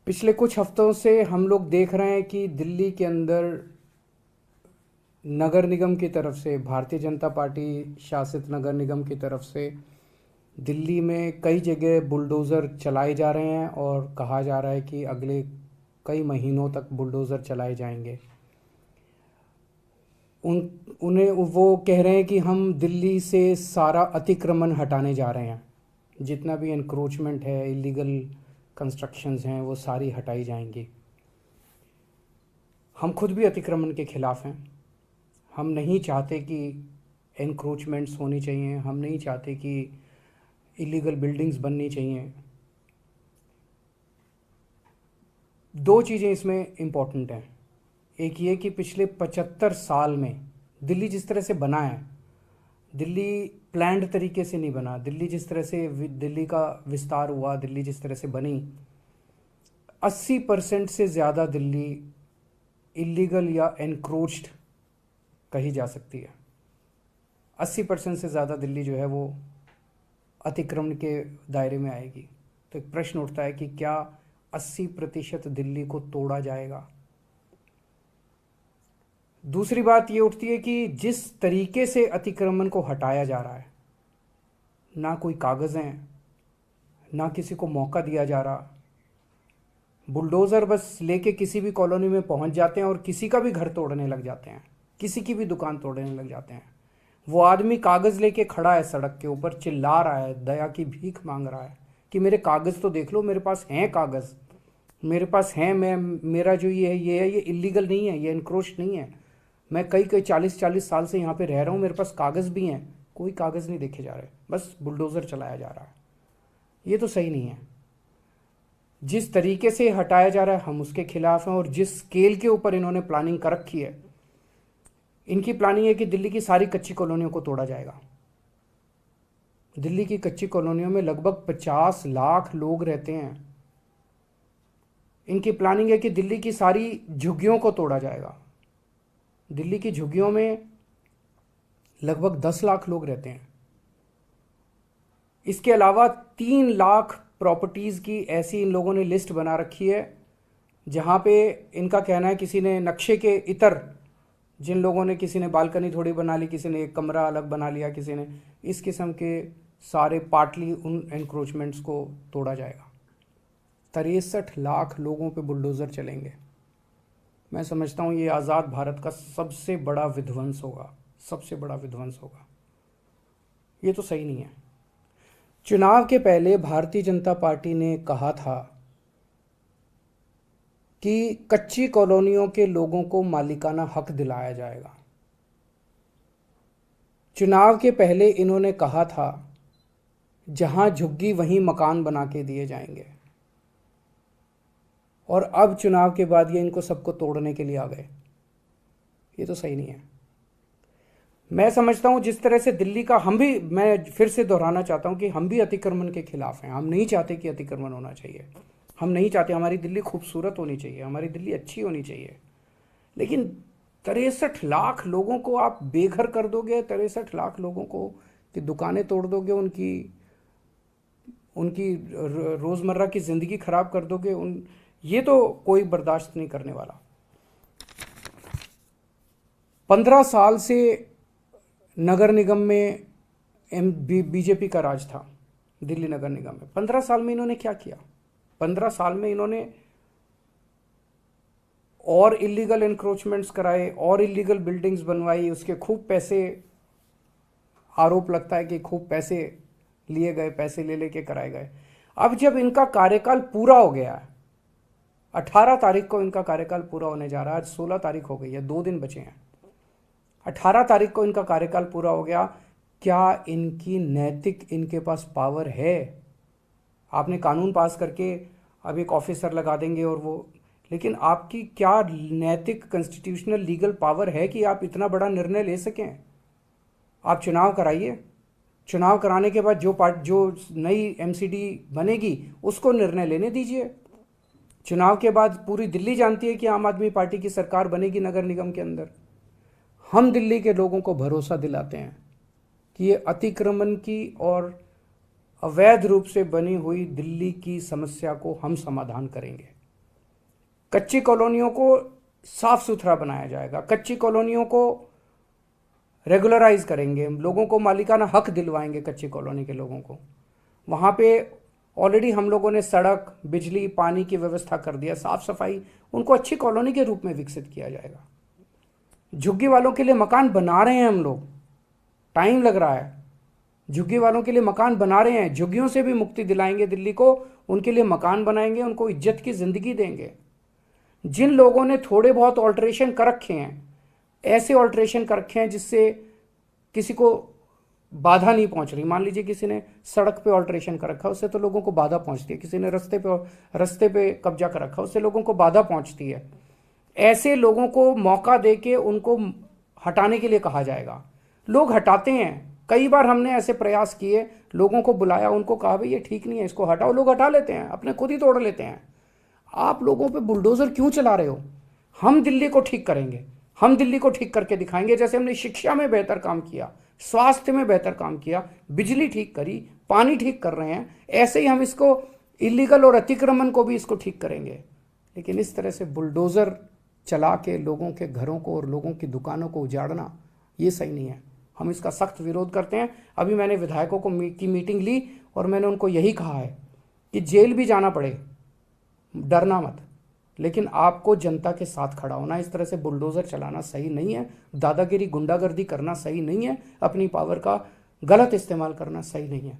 पिछले कुछ हफ्तों से हम लोग देख रहे हैं कि दिल्ली के अंदर नगर निगम की तरफ से, भारतीय जनता पार्टी शासित नगर निगम की तरफ से दिल्ली में कई जगह बुलडोज़र चलाए जा रहे हैं और कहा जा रहा है कि अगले कई महीनों तक बुलडोज़र चलाए जाएंगे। उन उन्हें वो कह रहे हैं कि हम दिल्ली से सारा अतिक्रमण हटाने जा रहे हैं, जितना भी एनक्रोचमेंट है, इलीगल कंस्ट्रक्शंस हैं, वो सारी हटाई जाएंगी। हम खुद भी अतिक्रमण के खिलाफ़ हैं। हम नहीं चाहते कि एनक्रोचमेंट्स होनी चाहिए, हम नहीं चाहते कि इलीगल बिल्डिंग्स बननी चाहिए। दो चीज़ें इसमें इम्पॉर्टेंट हैं। एक ये कि पिछले 75 साल में दिल्ली जिस तरह से बना है, दिल्ली प्लान्ड तरीके से नहीं बना। दिल्ली जिस तरह से दिल्ली का विस्तार हुआ, दिल्ली जिस तरह से बनी, 80% से ज़्यादा दिल्ली इलीगल या एनक्रोच्ड कही जा सकती है। 80% से ज़्यादा दिल्ली जो है वो अतिक्रमण के दायरे में आएगी। तो एक प्रश्न उठता है कि क्या 80% दिल्ली को तोड़ा जाएगा? दूसरी बात ये उठती है कि जिस तरीके से अतिक्रमण को हटाया जा रहा है, ना कोई कागज़ हैं, ना किसी को मौका दिया जा रहा। बुलडोज़र बस लेके किसी भी कॉलोनी में पहुंच जाते हैं और किसी का भी घर तोड़ने लग जाते हैं, किसी की भी दुकान तोड़ने लग जाते हैं। वो आदमी कागज़ लेके खड़ा है सड़क के ऊपर, चिल्ला रहा है, दया की भीख मांग रहा है कि मेरे कागज़ तो देख लो, मेरे पास हैं कागज़, मेरे पास हैं, मैं मेरा जो ये है ये इलीगल नहीं है, ये इनक्रोच नहीं है, मैं कई कई 40-40 साल से यहाँ पे रह रहा हूँ, मेरे पास कागज़ भी हैं। कोई कागज़ नहीं देखे जा रहे, बस बुलडोज़र चलाया जा रहा है। ये तो सही नहीं है। जिस तरीके से हटाया जा रहा है हम उसके खिलाफ हैं, और जिस स्केल के ऊपर इन्होंने प्लानिंग कर रखी है, इनकी प्लानिंग है कि दिल्ली की सारी कच्ची कॉलोनियों को तोड़ा जाएगा। दिल्ली की कच्ची कॉलोनियों में लगभग 50 लाख लोग रहते हैं। इनकी प्लानिंग है कि दिल्ली की सारी झुग्गियों को तोड़ा जाएगा। दिल्ली की झुग्गियों में लगभग 10 लाख लोग रहते हैं। इसके अलावा 3 लाख प्रॉपर्टीज़ की ऐसी इन लोगों ने लिस्ट बना रखी है, जहाँ पे इनका कहना है किसी ने नक्शे के इतर, जिन लोगों ने, किसी ने बालकनी थोड़ी बना ली, किसी ने एक कमरा अलग बना लिया, किसी ने इस किस्म के सारे पार्टली उन एनक्रोचमेंट्स को तोड़ा जाएगा। 63 लाख लोगों पे बुलडोज़र चलेंगे। मैं समझता हूँ ये आज़ाद भारत का सबसे बड़ा विध्वंस होगा, सबसे बड़ा विध्वंस होगा। ये तो सही नहीं है। चुनाव के पहले भारतीय जनता पार्टी ने कहा था कि कच्ची कॉलोनियों के लोगों को मालिकाना हक दिलाया जाएगा। चुनाव के पहले इन्होंने कहा था जहां झुग्गी वहीं मकान बना के दिए जाएंगे, और अब चुनाव के बाद ये इनको सबको तोड़ने के लिए आ गए। ये तो सही नहीं है। मैं समझता हूँ जिस तरह से दिल्ली का, हम भी, मैं फिर से दोहराना चाहता हूँ कि हम भी अतिक्रमण के खिलाफ हैं। हम नहीं चाहते कि अतिक्रमण होना चाहिए, हम नहीं चाहते, हमारी दिल्ली खूबसूरत होनी चाहिए, हमारी दिल्ली अच्छी होनी चाहिए। लेकिन 63 लाख लोगों को आप बेघर कर दोगे, 63 लाख लोगों को की दुकानें तोड़ दोगे, उनकी उनकी रोज़मर्रा की ज़िंदगी ख़राब कर दोगे, ये तो कोई बर्दाश्त नहीं करने वाला। 15 साल से नगर निगम में बीजेपी का राज था। दिल्ली नगर निगम में 15 साल में इन्होंने क्या किया? 15 साल में इन्होंने और इलीगल एनक्रोचमेंट्स कराए, और इलीगल बिल्डिंग्स बनवाई, उसके खूब पैसे, आरोप लगता है कि खूब पैसे लिए गए, पैसे ले लेके कराए गए। अब जब इनका कार्यकाल पूरा हो गया है, 18 तारीख को इनका कार्यकाल पूरा होने जा रहा है, आज 16 तारीख हो गई है, 2 दिन बचे हैं। 18 तारीख को इनका कार्यकाल पूरा हो गया। क्या इनकी नैतिक, इनके पास पावर है? आपने कानून पास करके अब एक ऑफिसर लगा देंगे और वो, लेकिन आपकी क्या नैतिक कॉन्स्टिट्यूशनल लीगल पावर है कि आप इतना बड़ा निर्णय ले सकें? आप चुनाव कराइए, चुनाव कराने के बाद जो नई एमसीडी बनेगी उसको निर्णय लेने दीजिए। चुनाव के बाद पूरी दिल्ली जानती है कि आम आदमी पार्टी की सरकार बनेगी नगर निगम के अंदर। हम दिल्ली के लोगों को भरोसा दिलाते हैं कि ये अतिक्रमण की और अवैध रूप से बनी हुई दिल्ली की समस्या को हम समाधान करेंगे। कच्ची कॉलोनियों को साफ सुथरा बनाया जाएगा, कच्ची कॉलोनियों को रेगुलराइज करेंगे, लोगों को मालिकाना हक दिलवाएंगे कच्ची कॉलोनी के लोगों को। वहाँ पे ऑलरेडी हम लोगों ने सड़क, बिजली, पानी की व्यवस्था कर दिया, साफ सफाई, उनको अच्छी कॉलोनी के रूप में विकसित किया जाएगा। झुग्गी वालों के लिए मकान बना रहे हैं हम लोग, टाइम लग रहा है, झुग्गी वालों के लिए मकान बना रहे हैं, झुग्गियों से भी मुक्ति दिलाएंगे दिल्ली को, उनके लिए मकान बनाएंगे, उनको इज्जत की जिंदगी देंगे। जिन लोगों ने थोड़े बहुत ऑल्ट्रेशन कर रखे हैं, ऐसे ऑल्ट्रेशन कर रखे हैं जिससे किसी को बाधा नहीं पहुंच रही, मान लीजिए किसी ने सड़क पे ऑल्ट्रेशन कर रखा, उससे तो लोगों को बाधा पहुंचती है, किसी ने रस्ते पे कब्जा कर रखा, उससे लोगों को बाधा पहुंचती है। ऐसे लोगों को मौका देके उनको हटाने के लिए कहा जाएगा। लोग हटाते हैं, कई बार हमने ऐसे प्रयास किए, लोगों को बुलाया, उनको कहा भाई ये ठीक नहीं है, इसको हटाओ, लोग हटा लेते हैं, अपने खुद ही तोड़ लेते हैं। आप लोगों पे बुलडोजर क्यों चला रहे हो? हम दिल्ली को ठीक करेंगे, हम दिल्ली को ठीक करके दिखाएंगे। जैसे हमने शिक्षा में बेहतर काम किया, स्वास्थ्य में बेहतर काम किया, बिजली ठीक करी, पानी ठीक कर रहे हैं, ऐसे ही हम इसको इलीगल और अतिक्रमण को भी इसको ठीक करेंगे। लेकिन इस तरह से बुलडोजर चला के लोगों के घरों को और लोगों की दुकानों को उजाड़ना, ये सही नहीं है। हम इसका सख्त विरोध करते हैं। अभी मैंने विधायकों की मीटिंग ली और मैंने उनको यही कहा है कि जेल भी जाना पड़े, डरना मत, लेकिन आपको जनता के साथ खड़ा होना। इस तरह से बुलडोजर चलाना सही नहीं है, दादागिरी, गुंडागर्दी करना सही नहीं है, अपनी पावर का गलत इस्तेमाल करना सही नहीं है।